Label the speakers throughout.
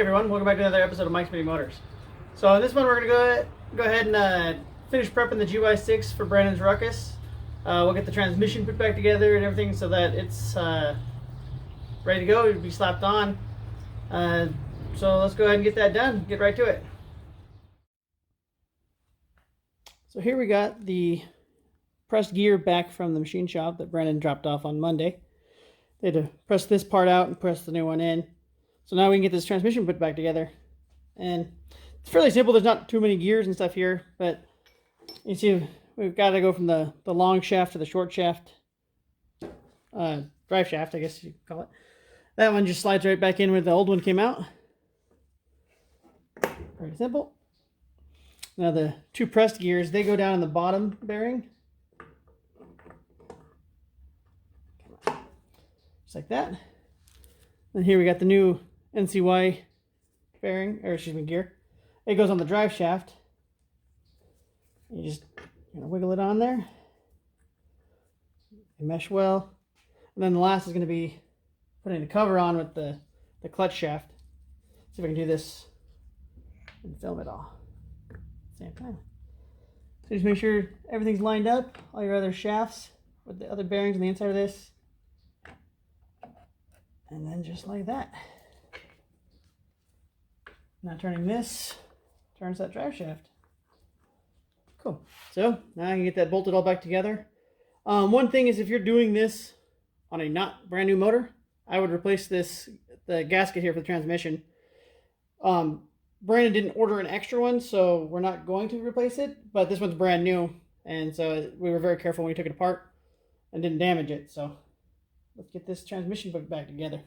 Speaker 1: everyone, welcome back to another episode of Mike's Mini Motors. So in this one we're going to go ahead and finish prepping the GY6 for Brandon's Ruckus. We'll get the transmission put back together and everything so that it's ready to go. It'll be slapped on. So let's go ahead and get that done, get right to it. So here we got the pressed gear back from the machine shop that Brandon dropped off on Monday. They had to press this part out and press the new one in. So now we can get this transmission put back together. And it's fairly simple. There's not too many gears and stuff here, but you see we've got to go from the long shaft to the short shaft. Drive shaft, I guess you call it. That one just slides right back in where the old one came out. Very simple. Now the two pressed gears, they go down in the bottom bearing. Just like that. And here we got the new NCY bearing, or excuse me, gear. It goes on the drive shaft. You just wiggle it on there. They mesh well. And then the last is going to be putting the cover on with the clutch shaft. See if I can do this and film it all at the same time. So just make sure everything's lined up, all your other shafts with the other bearings on the inside of this. And then just like that. Now turning this, turns that drive shaft. Cool. So now I can get that bolted all back together. One thing is if you're doing this on a not brand new motor, I would replace the gasket here for the transmission. Brandon didn't order an extra one, so we're not going to replace it, but this one's brand new, and so we were very careful when we took it apart and didn't damage it. So let's get this transmission put back together.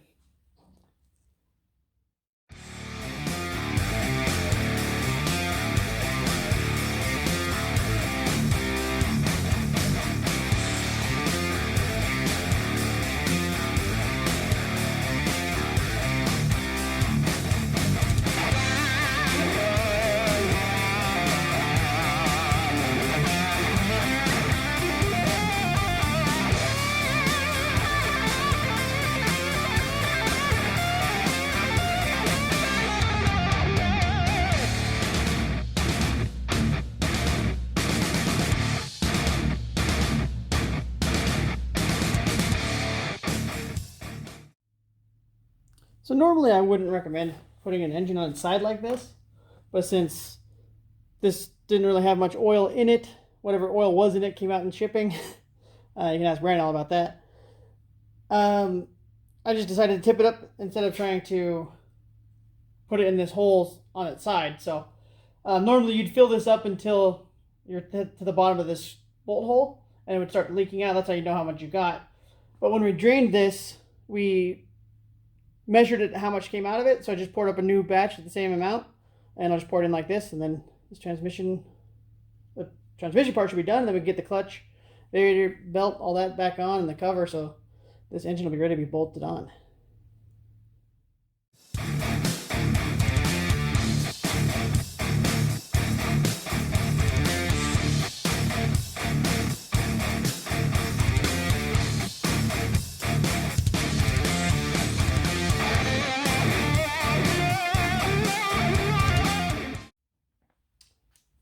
Speaker 1: So normally I wouldn't recommend putting an engine on its side like this, but since this didn't really have much oil in it, whatever oil was in it came out in shipping. You can ask Brandon all about that. I just decided to tip it up instead of trying to put it in this hole on its side. So normally you'd fill this up until you're to the bottom of this bolt hole, and it would start leaking out. That's how you know how much you got. But when we drained this, we measured it how much came out of it, so I just poured up a new batch of the same amount, and I'll just pour it in like this, and then the transmission part should be done, and then we get the clutch, variator, belt, all that back on, and the cover, so this engine will be ready to be bolted on.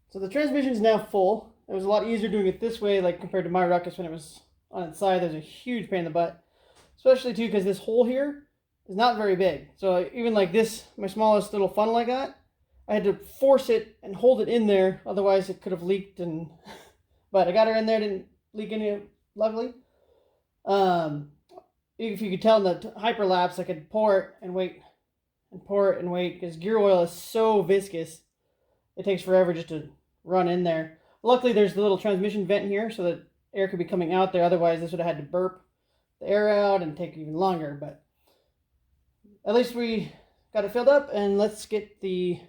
Speaker 1: So the transmission is now full. It was a lot easier doing it this way, like compared to my Ruckus when it was on its side. There's a huge pain in the butt, especially too because this hole here is not very big. So even like this, my smallest little funnel I got, I had to force it and hold it in there. Otherwise it could have leaked. But I got her in there, didn't leak any, luckily. If you could tell in the hyperlapse, I could pour it and wait and pour it and wait because gear oil is so viscous. It takes forever just to run in there. Luckily there's the little transmission vent here so that air could be coming out there. Otherwise this would have had to burp the air out and take even longer. But at least we got it filled up, and let's get the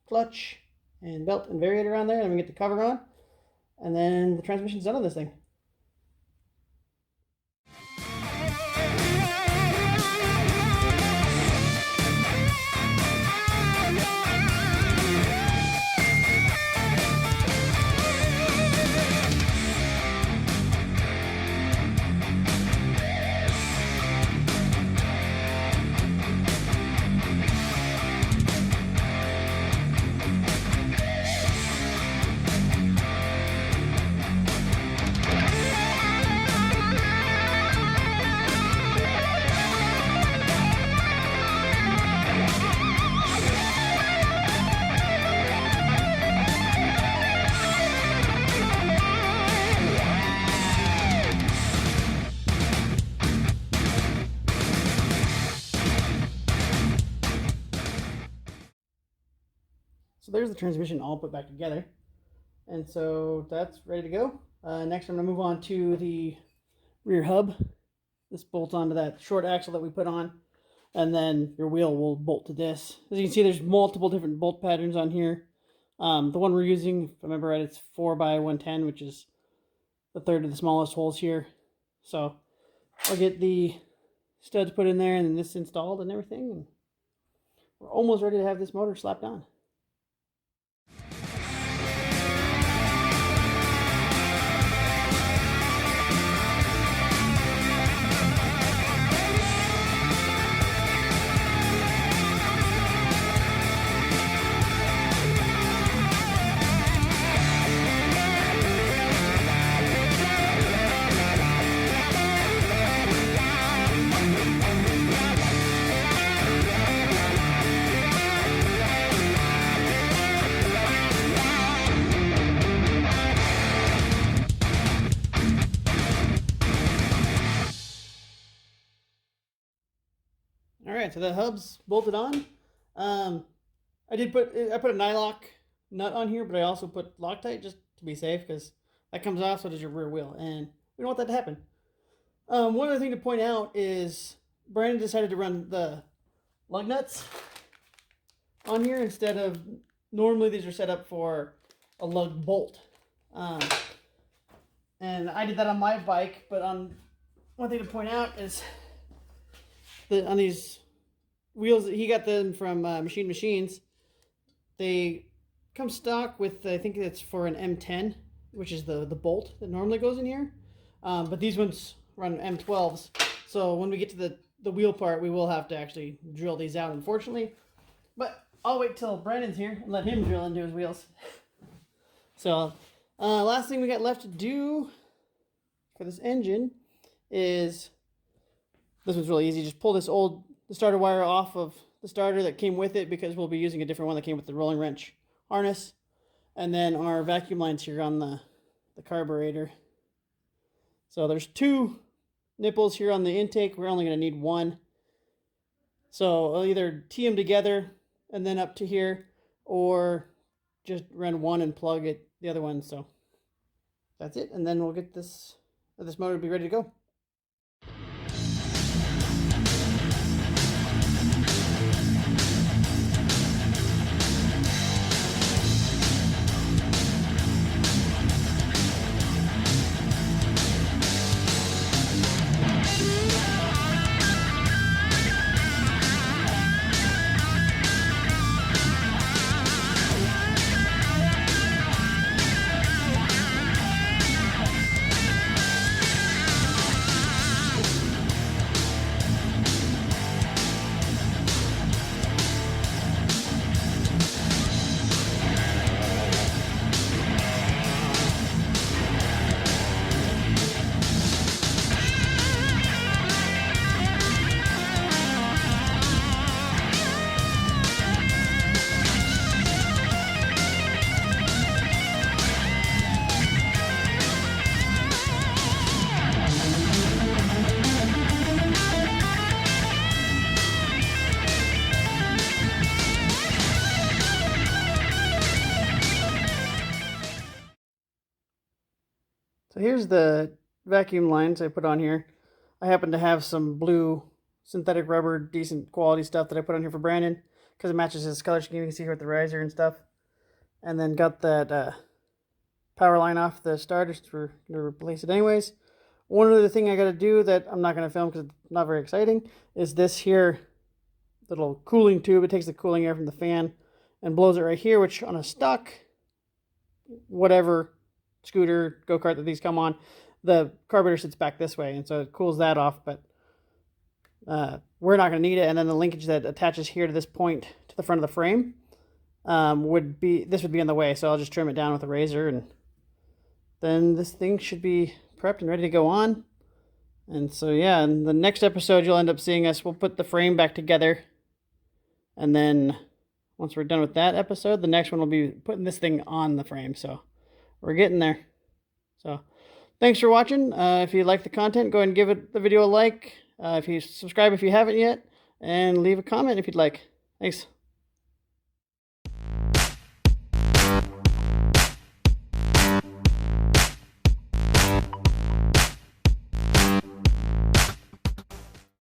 Speaker 1: clutch and belt and variator on there, and we get the cover on, and then the transmission's done on this thing. there's the transmission all put back together. And so that's ready to go. Next I'm going to move on to the rear hub. This bolts onto that short axle that we put on, and then your wheel will bolt to this. As you can see, there's multiple different bolt patterns on here. The one we're using, if I remember right, it's 4x110, which is the third of the smallest holes here. So I'll get the studs put in there and then this installed and everything. And we're almost ready to have this motor slapped on. Alright, so the hub's bolted on. I put a nylock nut on here, but I also put Loctite just to be safe, because that comes off, so does your rear wheel, and we don't want that to happen. One other thing to point out is Brandon decided to run the lug nuts on here instead of, normally these are set up for a lug bolt. And I did that on my bike, but one thing to point out is that on these wheels, he got them from Machines, they come stock with, I think it's for an M10, which is the bolt that normally goes in here. But these ones run M12s, so when we get to the wheel part, we will have to actually drill these out, unfortunately. But I'll wait till Brandon's here and let him drill into his wheels. So last thing we got left to do for this engine is, this one's really easy. Just pull the starter wire off of the starter that came with it, because we'll be using a different one that came with the rolling wrench harness. And then our vacuum lines here on the carburetor. So there's 2 nipples here on the intake. We're only going to need 1. So I'll either tee them together and then up to here, or just run one and plug the other one. So that's it. And then we'll get this motor to be ready to go. So here's the vacuum lines I put on here. I happen to have some blue synthetic rubber, decent quality stuff that I put on here for Brandon, because it matches his color scheme. You can see here with the riser and stuff. And then got that power line off the starter, so we're going to replace it anyways. One other thing I got to do that I'm not going to film because it's not very exciting is this here little cooling tube. It takes the cooling air from the fan and blows it right here, which on a stock, whatever, scooter, go-kart that these come on, the carburetor sits back this way, and so it cools that off, but we're not going to need it. And then the linkage that attaches here to this point to the front of the frame would be in the way, so I'll just trim it down with a razor, and then this thing should be prepped and ready to go on. And so yeah, in the next episode you'll end up seeing we'll put the frame back together, and then once we're done with that episode, the next one will be putting this thing on the frame. So we're getting there. So thanks for watching. If you like the content, go ahead and give the video a like. If you subscribe if you haven't yet, and leave a comment if you'd like. Thanks.